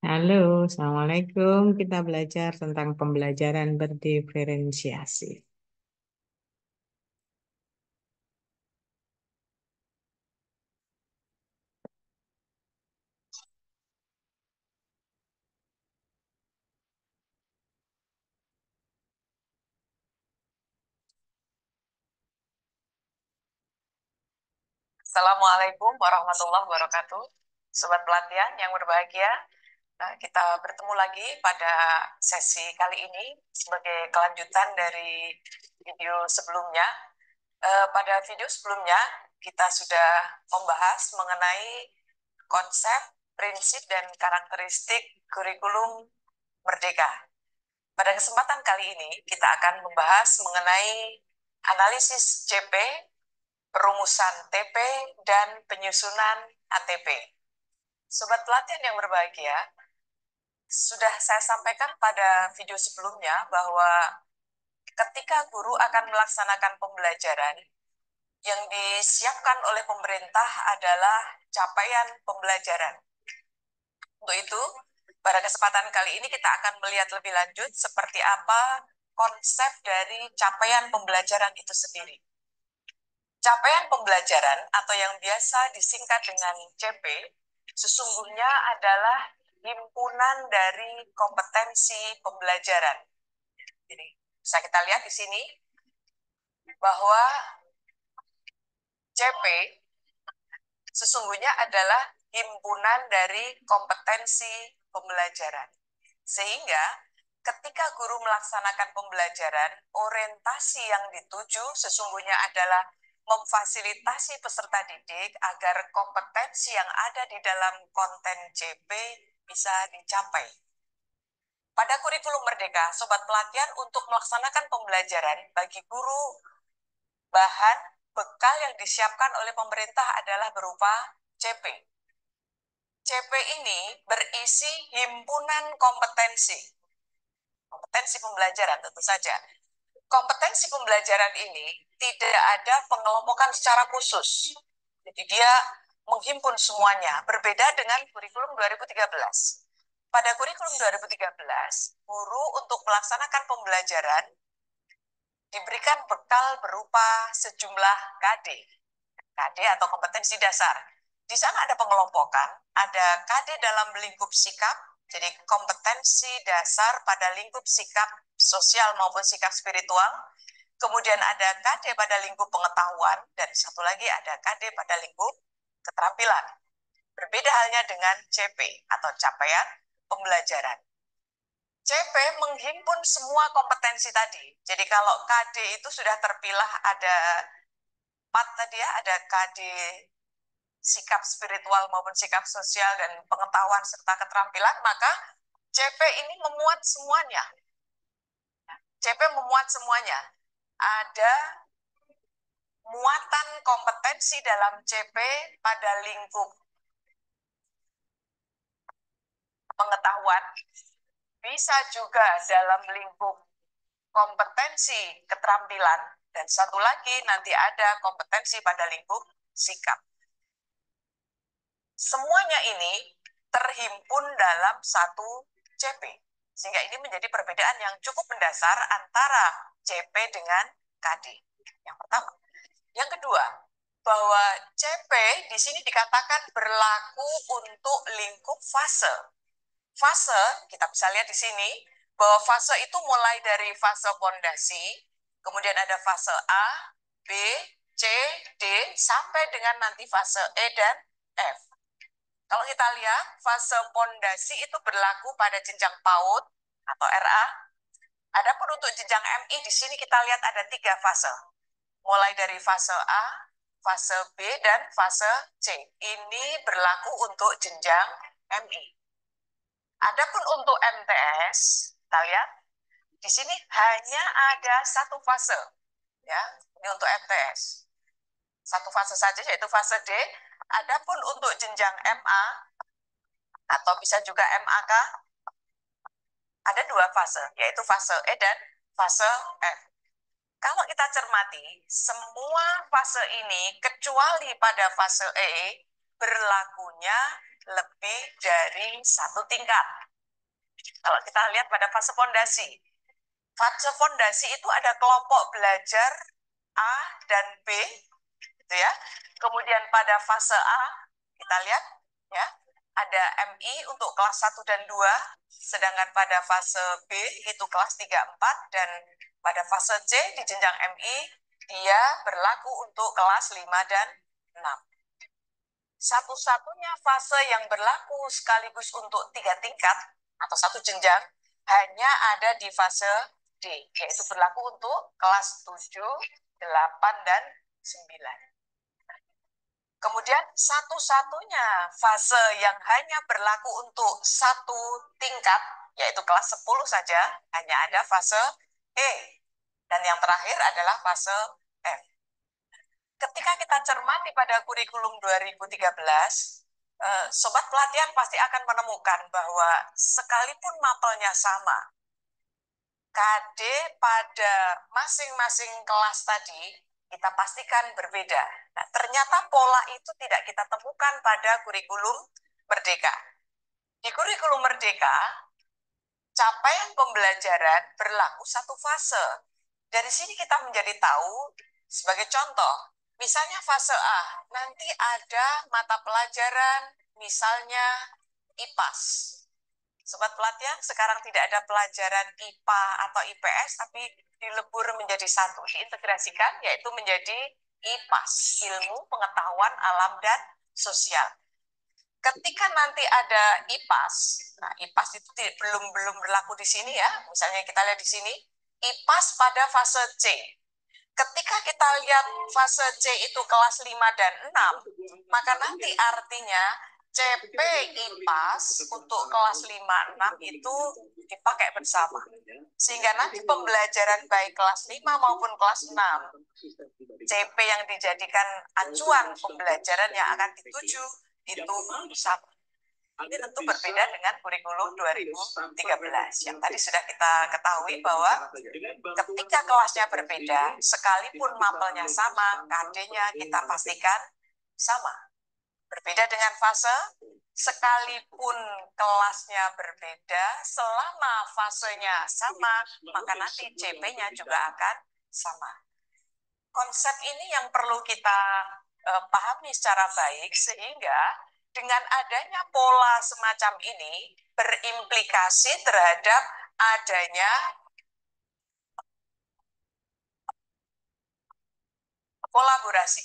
Halo, Assalamualaikum. Kita belajar tentang pembelajaran berdiferensiasi. Assalamualaikum warahmatullahi wabarakatuh. Sobat pelatihan yang berbahagia, kita bertemu lagi pada sesi kali ini sebagai kelanjutan dari video sebelumnya. Pada video sebelumnya, kita sudah membahas mengenai konsep, prinsip, dan karakteristik kurikulum merdeka. Pada kesempatan kali ini, kita akan membahas mengenai analisis CP, perumusan TP, dan penyusunan ATP. Sobat pelatihan yang berbahagia, sudah saya sampaikan pada video sebelumnya bahwa ketika guru akan melaksanakan pembelajaran, yang disiapkan oleh pemerintah adalah capaian pembelajaran. Untuk itu, pada kesempatan kali ini kita akan melihat lebih lanjut seperti apa konsep dari capaian pembelajaran itu sendiri. Capaian pembelajaran atau yang biasa disingkat dengan CP sesungguhnya adalah himpunan dari kompetensi pembelajaran. Jadi, bisa kita lihat di sini bahwa CP sesungguhnya adalah himpunan dari kompetensi pembelajaran. Sehingga ketika guru melaksanakan pembelajaran, orientasi yang dituju sesungguhnya adalah memfasilitasi peserta didik agar kompetensi yang ada di dalam konten CP bisa dicapai. Pada kurikulum Merdeka, Sobat Pelatihan untuk melaksanakan pembelajaran bagi guru, bahan bekal yang disiapkan oleh pemerintah adalah berupa CP. CP ini berisi himpunan kompetensi pembelajaran tentu saja. Kompetensi pembelajaran ini tidak ada pengelompokan secara khusus. Jadi dia menghimpun semuanya, berbeda dengan kurikulum 2013. Pada kurikulum 2013, guru untuk melaksanakan pembelajaran diberikan bekal berupa sejumlah KD atau kompetensi dasar. Di sana ada pengelompokan, ada KD dalam lingkup sikap, jadi kompetensi dasar pada lingkup sikap sosial maupun sikap spiritual. Kemudian ada KD pada lingkup pengetahuan, dan satu lagi ada KD pada lingkup keterampilan. Berbeda halnya dengan CP atau capaian pembelajaran. CP menghimpun semua kompetensi tadi. Jadi kalau KD itu sudah terpilah ada 4 tadi ya, ada KD sikap spiritual maupun sikap sosial dan pengetahuan serta keterampilan, maka CP ini memuat semuanya. CP memuat semuanya. Ada muatan kompetensi dalam CP pada lingkup pengetahuan, bisa juga dalam lingkup kompetensi keterampilan, dan satu lagi nanti ada kompetensi pada lingkup sikap. Semuanya ini terhimpun dalam satu CP. Sehingga ini menjadi perbedaan yang cukup mendasar antara CP dengan KD. Yang pertama. Yang kedua, bahwa CP di sini dikatakan berlaku untuk lingkup fase. Fase, kita bisa lihat di sini, bahwa fase itu mulai dari fase pondasi, kemudian ada fase A, B, C, D, sampai dengan nanti fase E dan F. Kalau kita lihat, fase pondasi itu berlaku pada jenjang PAUD atau RA. Adapun untuk jenjang MI, di sini kita lihat ada 3 fase. Mulai dari fase A, fase B, dan fase C. Ini berlaku untuk jenjang MI. Adapun untuk MTS, kita lihat, di sini hanya ada satu fase. Ya, ini untuk MTS. Satu fase saja, yaitu fase D. Adapun untuk jenjang MA, atau bisa juga MAK, ada 2 fase, yaitu fase E dan fase F. Kalau kita cermati, semua fase ini kecuali pada fase E berlakunya lebih dari satu tingkat. Kalau kita lihat pada fase fondasi itu ada kelompok belajar A dan B, gitu ya. Kemudian pada fase A kita lihat ya, ada MI untuk kelas 1 dan 2, sedangkan pada fase B itu kelas 3, 4, dan pada fase C di jenjang MI dia berlaku untuk kelas 5 dan 6. Satu-satunya fase yang berlaku sekaligus untuk 3 tingkat atau satu jenjang hanya ada di fase D, yaitu berlaku untuk kelas 7, 8, dan 9. Kemudian satu-satunya fase yang hanya berlaku untuk satu tingkat, yaitu kelas 10 saja, hanya ada fase E. Dan yang terakhir adalah fase F. Ketika kita cermati pada kurikulum 2013, sobat pelatihan pasti akan menemukan bahwa sekalipun mapelnya sama, KD pada masing-masing kelas tadi kita pastikan berbeda. Nah, ternyata pola itu tidak kita temukan pada kurikulum Merdeka. Di kurikulum Merdeka, capaian pembelajaran berlaku satu fase. Dari sini kita menjadi tahu, sebagai contoh, misalnya fase A, nanti ada mata pelajaran, misalnya IPAS. Sobat pelatihan, sekarang tidak ada pelajaran IPA atau IPS, tapi dilebur menjadi satu, diintegrasikan, yaitu menjadi IPAS, Ilmu Pengetahuan Alam dan Sosial. Ketika nanti ada IPAS, nah IPAS itu belum berlaku di sini ya, misalnya kita lihat di sini, IPAS pada fase C. Ketika kita lihat fase C itu kelas 5 dan 6, maka nanti artinya CP IPAS untuk kelas 5, 6 itu dipakai bersama. Sehingga nanti pembelajaran baik kelas 5 maupun kelas 6, CP yang dijadikan acuan pembelajaran yang akan dituju itu sama. Ini tentu berbeda dengan kurikulum 2013 yang tadi sudah kita ketahui bahwa ketika kelasnya berbeda, sekalipun mapelnya sama, KD-nya kita pastikan sama. Berbeda dengan fase, sekalipun kelasnya berbeda, selama fasenya sama, maka nanti CP-nya juga akan sama. Konsep ini yang perlu kita pahami secara baik, sehingga dengan adanya pola semacam ini berimplikasi terhadap adanya kolaborasi.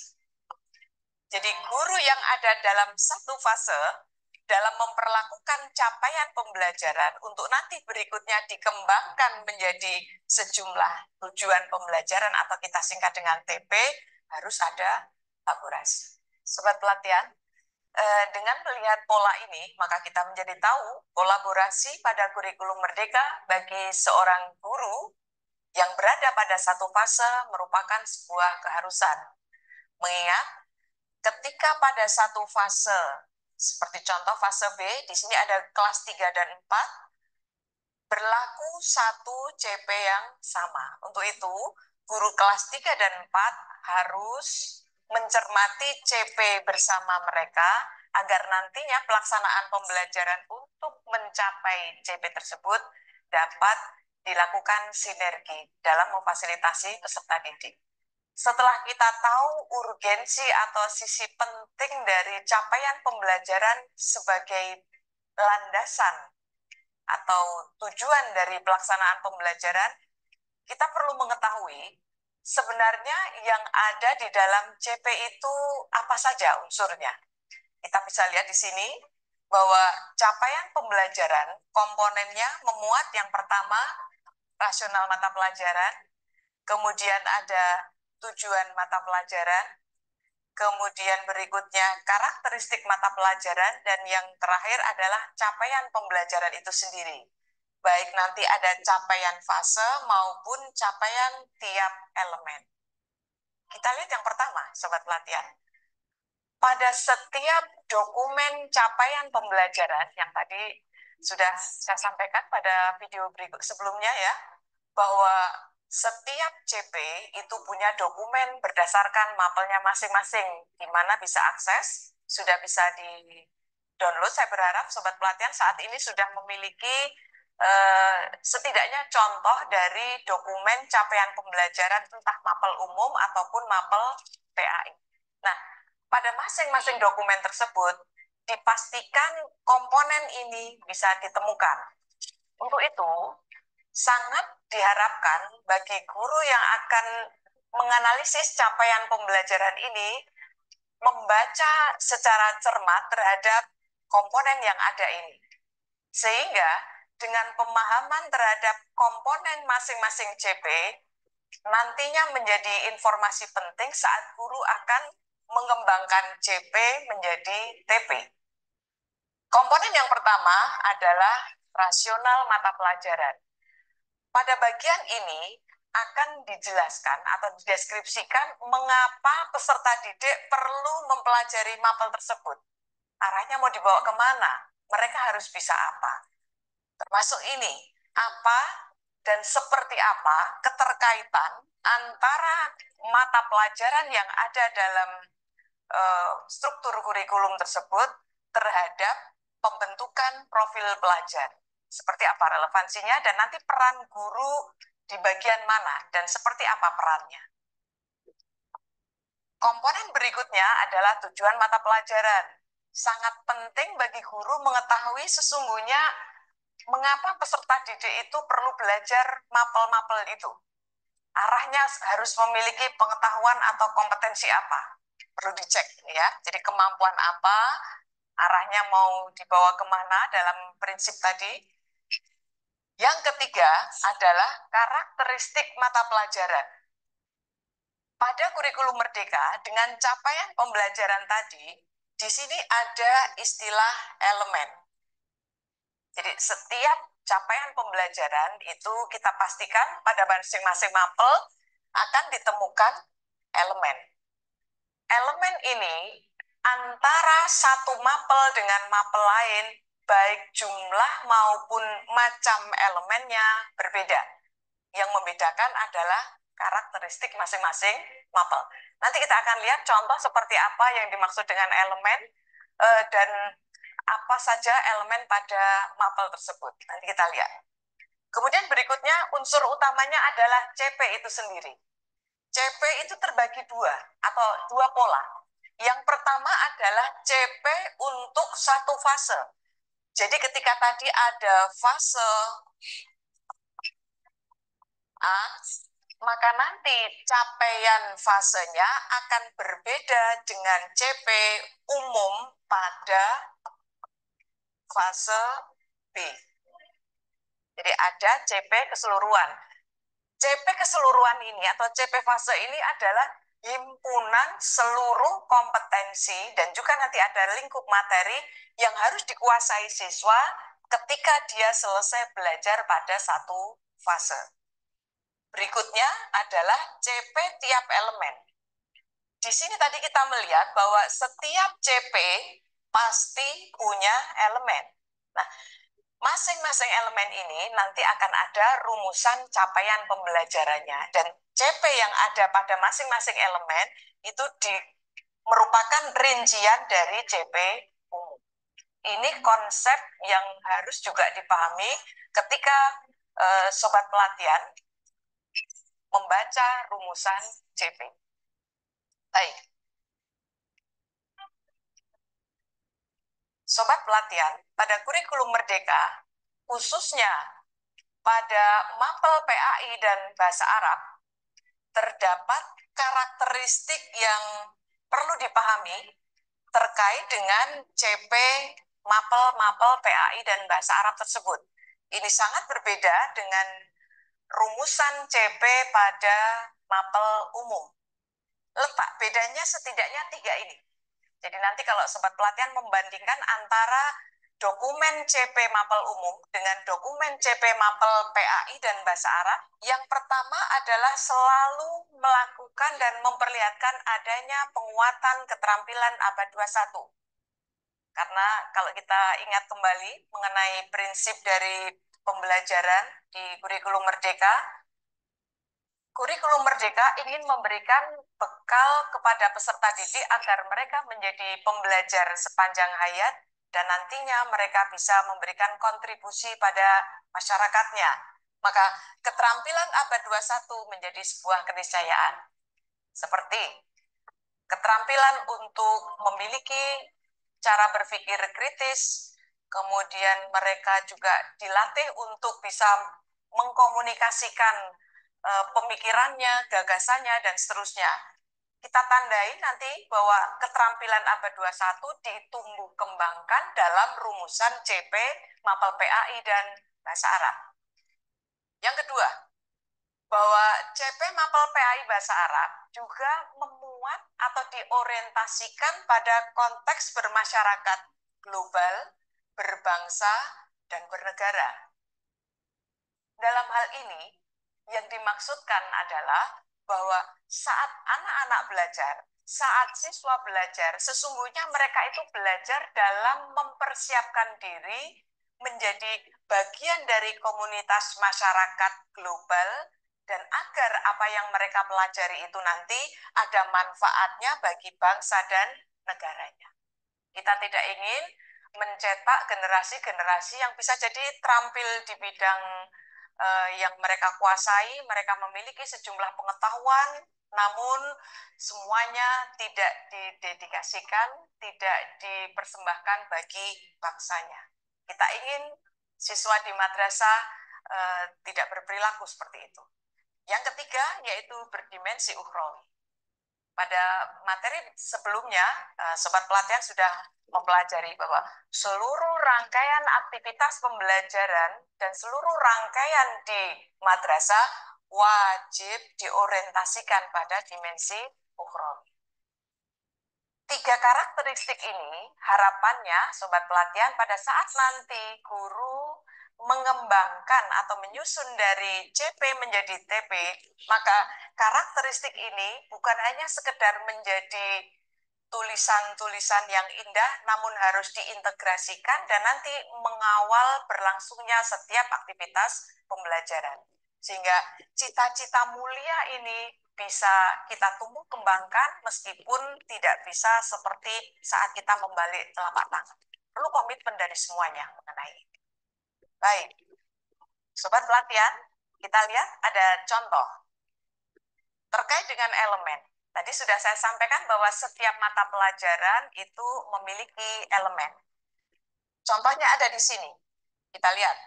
Jadi guru yang ada dalam satu fase dalam memperlakukan capaian pembelajaran untuk nanti berikutnya dikembangkan menjadi sejumlah tujuan pembelajaran atau kita singkat dengan TP, harus ada kolaborasi. Sobat pelatihan, dengan melihat pola ini, maka kita menjadi tahu kolaborasi pada kurikulum Merdeka bagi seorang guru yang berada pada satu fase merupakan sebuah keharusan. Mengingat ketika pada satu fase, seperti contoh fase B, di sini ada kelas 3 dan 4, berlaku satu CP yang sama. Untuk itu, guru kelas 3 dan 4 harus mencermati CP bersama mereka agar nantinya pelaksanaan pembelajaran untuk mencapai CP tersebut dapat dilakukan sinergi dalam memfasilitasi peserta didik. Setelah kita tahu urgensi atau sisi penting dari capaian pembelajaran sebagai landasan atau tujuan dari pelaksanaan pembelajaran, kita perlu mengetahui sebenarnya yang ada di dalam CP itu apa saja unsurnya. Kita bisa lihat di sini bahwa capaian pembelajaran komponennya memuat yang pertama rasional mata pelajaran, kemudian ada tujuan mata pelajaran, kemudian berikutnya karakteristik mata pelajaran, dan yang terakhir adalah capaian pembelajaran itu sendiri. Baik nanti ada capaian fase maupun capaian tiap elemen. Kita lihat yang pertama, sobat pelatihan. Pada setiap dokumen capaian pembelajaran yang tadi sudah saya sampaikan pada video berikut sebelumnya ya, bahwa setiap CP itu punya dokumen berdasarkan mapelnya masing-masing, di mana bisa akses, sudah bisa di download. Saya berharap Sobat Pelatihan saat ini sudah memiliki setidaknya contoh dari dokumen capaian pembelajaran entah mapel umum ataupun mapel PAI. Nah, pada masing-masing dokumen tersebut dipastikan komponen ini bisa ditemukan. Untuk itu, sangat diharapkan bagi guru yang akan menganalisis capaian pembelajaran ini membaca secara cermat terhadap komponen yang ada ini. Sehingga dengan pemahaman terhadap komponen masing-masing CP, nantinya menjadi informasi penting saat guru akan mengembangkan CP menjadi TP. Komponen yang pertama adalah rasional mata pelajaran. Pada bagian ini akan dijelaskan atau dideskripsikan mengapa peserta didik perlu mempelajari mapel tersebut. Arahnya mau dibawa kemana? Mereka harus bisa apa? Termasuk ini, apa dan seperti apa keterkaitan antara mata pelajaran yang ada dalam struktur kurikulum tersebut terhadap pembentukan profil pelajar. Seperti apa relevansinya dan nanti peran guru di bagian mana dan seperti apa perannya. Komponen berikutnya adalah tujuan mata pelajaran. Sangat penting bagi guru mengetahui sesungguhnya mengapa peserta didik itu perlu belajar mapel-mapel itu. Arahnya harus memiliki pengetahuan atau kompetensi apa. Perlu dicek ya. Jadi kemampuan apa, arahnya mau dibawa kemana dalam prinsip tadi. Yang ketiga adalah karakteristik mata pelajaran. Pada kurikulum Merdeka, dengan capaian pembelajaran tadi, di sini ada istilah elemen. Jadi setiap capaian pembelajaran itu kita pastikan pada masing-masing mapel akan ditemukan elemen. Elemen ini antara satu mapel dengan mapel lain, baik jumlah maupun macam elemennya berbeda. Yang membedakan adalah karakteristik masing-masing mapel. Nanti kita akan lihat contoh seperti apa yang dimaksud dengan elemen dan apa saja elemen pada mapel tersebut. Nanti kita lihat. Kemudian berikutnya unsur utamanya adalah CP itu sendiri. CP itu terbagi dua atau dua pola. Yang pertama adalah CP untuk satu fase. Jadi ketika tadi ada fase A, maka nanti capaian fasenya akan berbeda dengan CP umum pada fase B. Jadi ada CP keseluruhan. CP keseluruhan ini atau CP fase ini adalah himpunan seluruh kompetensi dan juga nanti ada lingkup materi yang harus dikuasai siswa ketika dia selesai belajar pada satu fase. Berikutnya adalah CP tiap elemen. Di sini tadi kita melihat bahwa setiap CP pasti punya elemen. Nah, masing-masing elemen ini nanti akan ada rumusan capaian pembelajarannya. Dan CP yang ada pada masing-masing elemen itu merupakan rincian dari CP umum. Ini konsep yang harus juga dipahami ketika sobat pelatihan membaca rumusan CP. Baik. Sobat pelatihan, pada kurikulum Merdeka, khususnya pada mapel PAI dan bahasa Arab, terdapat karakteristik yang perlu dipahami terkait dengan CP mapel-mapel PAI dan bahasa Arab tersebut. Ini sangat berbeda dengan rumusan CP pada mapel umum. Letak bedanya setidaknya 3 ini. Jadi nanti kalau sobat pelatihan membandingkan antara dokumen CP mapel umum dengan dokumen CP mapel PAI dan bahasa Arab, yang pertama adalah selalu melakukan dan memperlihatkan adanya penguatan keterampilan abad 21. Karena kalau kita ingat kembali mengenai prinsip dari pembelajaran di kurikulum Merdeka, kurikulum Merdeka ingin memberikan bekal kepada peserta didik agar mereka menjadi pembelajar sepanjang hayat dan nantinya mereka bisa memberikan kontribusi pada masyarakatnya. Maka keterampilan abad 21 menjadi sebuah keniscayaan. Seperti keterampilan untuk memiliki cara berpikir kritis, kemudian mereka juga dilatih untuk bisa mengkomunikasikan pemikirannya, gagasannya, dan seterusnya. Kita tandai nanti bahwa keterampilan abad 21 ditumbuh kembangkan dalam rumusan CP, Mapel PAI, dan Bahasa Arab. Yang kedua, bahwa CP Mapel PAI Bahasa Arab juga memuat atau diorientasikan pada konteks bermasyarakat global, berbangsa, dan bernegara. Dalam hal ini, yang dimaksudkan adalah bahwa saat anak-anak belajar, saat siswa belajar, sesungguhnya mereka itu belajar dalam mempersiapkan diri menjadi bagian dari komunitas masyarakat global, dan agar apa yang mereka pelajari itu nanti ada manfaatnya bagi bangsa dan negaranya. Kita tidak ingin mencetak generasi-generasi yang bisa jadi terampil di bidang yang mereka kuasai, mereka memiliki sejumlah pengetahuan, namun semuanya tidak didedikasikan, tidak dipersembahkan bagi bangsanya. Kita ingin siswa di madrasah tidak berperilaku seperti itu. Yang ketiga yaitu berdimensi ukhrawi. Pada materi sebelumnya, Sobat Pelatihan sudah mempelajari bahwa seluruh rangkaian aktivitas pembelajaran dan seluruh rangkaian di madrasah wajib diorientasikan pada dimensi ukhrawi. Tiga karakteristik ini harapannya Sobat Pelatihan pada saat nanti guru mengembangkan atau menyusun dari CP menjadi TP, maka karakteristik ini bukan hanya sekedar menjadi tulisan-tulisan yang indah, namun harus diintegrasikan dan nanti mengawal berlangsungnya setiap aktivitas pembelajaran. Sehingga cita-cita mulia ini bisa kita tumbuh kembangkan meskipun tidak bisa seperti saat kita membalik telapak tangan. Perlu komitmen dari semuanya mengenai ini. Baik, Sobat Pelatihan, kita lihat ada contoh terkait dengan elemen. Tadi sudah saya sampaikan bahwa setiap mata pelajaran itu memiliki elemen. Contohnya ada di sini. Kita lihat.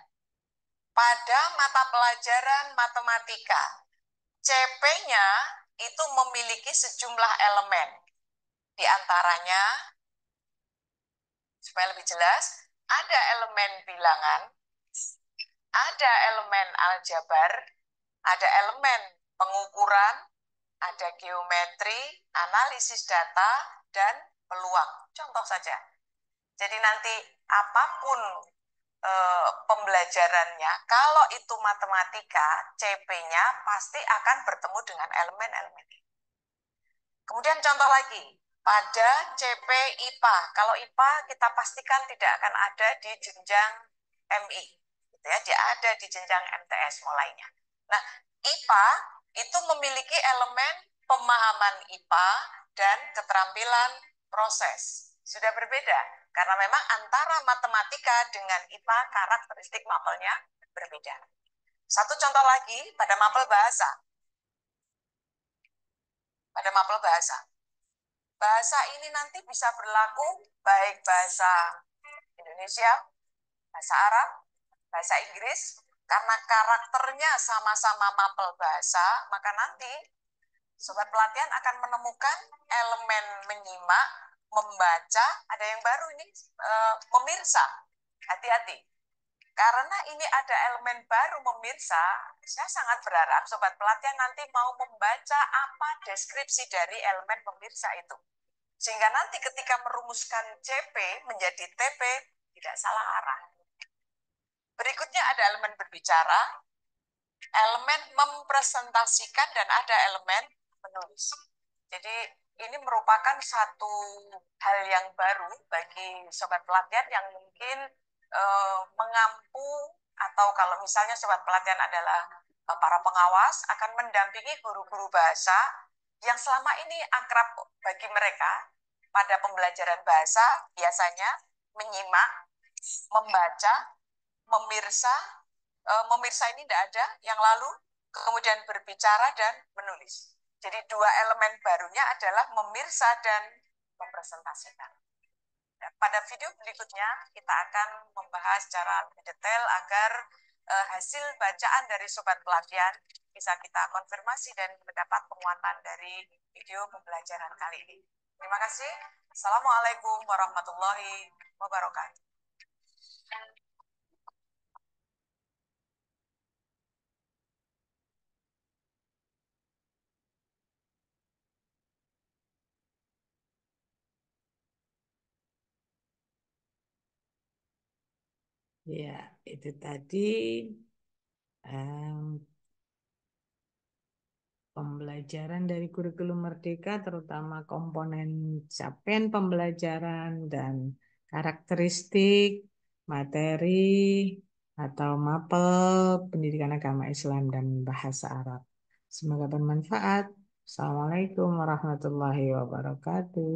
Pada mata pelajaran matematika, CP-nya itu memiliki sejumlah elemen. Di antaranya, supaya lebih jelas, ada elemen bilangan, ada elemen aljabar, ada elemen pengukuran, ada geometri, analisis data, dan peluang. Contoh saja. Jadi nanti apapun pembelajarannya, kalau itu matematika, CP-nya pasti akan bertemu dengan elemen-elemen. Kemudian contoh lagi, pada CP IPA. Kalau IPA kita pastikan tidak akan ada di jenjang MI. Gitu ya, dia ada di jenjang MTS mulainya. Nah, IPA itu memiliki elemen pemahaman IPA dan keterampilan proses. Sudah berbeda, karena memang antara matematika dengan IPA karakteristik mapelnya berbeda. Satu contoh lagi pada mapel bahasa. Pada mapel bahasa. Bahasa ini nanti bisa berlaku baik bahasa Indonesia, bahasa Arab, bahasa Inggris, karena karakternya sama-sama mapel bahasa, maka nanti Sobat Pelatihan akan menemukan elemen menyimak, membaca, ada yang baru ini, memirsa. Hati-hati. Karena ini ada elemen baru memirsa, saya sangat berharap Sobat Pelatihan nanti mau membaca apa deskripsi dari elemen pemirsa itu. Sehingga nanti ketika merumuskan CP menjadi TP, tidak salah arah. Berikutnya ada elemen berbicara, elemen mempresentasikan, dan ada elemen menulis. Jadi ini merupakan satu hal yang baru bagi Sobat Pelatihan yang mungkin mengampu, atau kalau misalnya Sobat Pelatihan adalah para pengawas, akan mendampingi guru-guru bahasa yang selama ini akrab bagi mereka pada pembelajaran bahasa biasanya menyimak, membaca, memirsa. Memirsa ini tidak ada, yang lalu kemudian berbicara dan menulis. Jadi dua elemen barunya adalah memirsa dan mempresentasikan. Pada video berikutnya kita akan membahas secara lebih detail agar hasil bacaan dari sobat pelatihan bisa kita konfirmasi dan mendapat penguatan dari video pembelajaran kali ini. Terima kasih. Assalamualaikum warahmatullahi wabarakatuh. Ya, itu tadi em, pembelajaran dari kurikulum Merdeka, terutama komponen capaian pembelajaran dan karakteristik materi atau mapel pendidikan agama Islam dan bahasa Arab. Semoga bermanfaat. Assalamualaikum warahmatullahi wabarakatuh.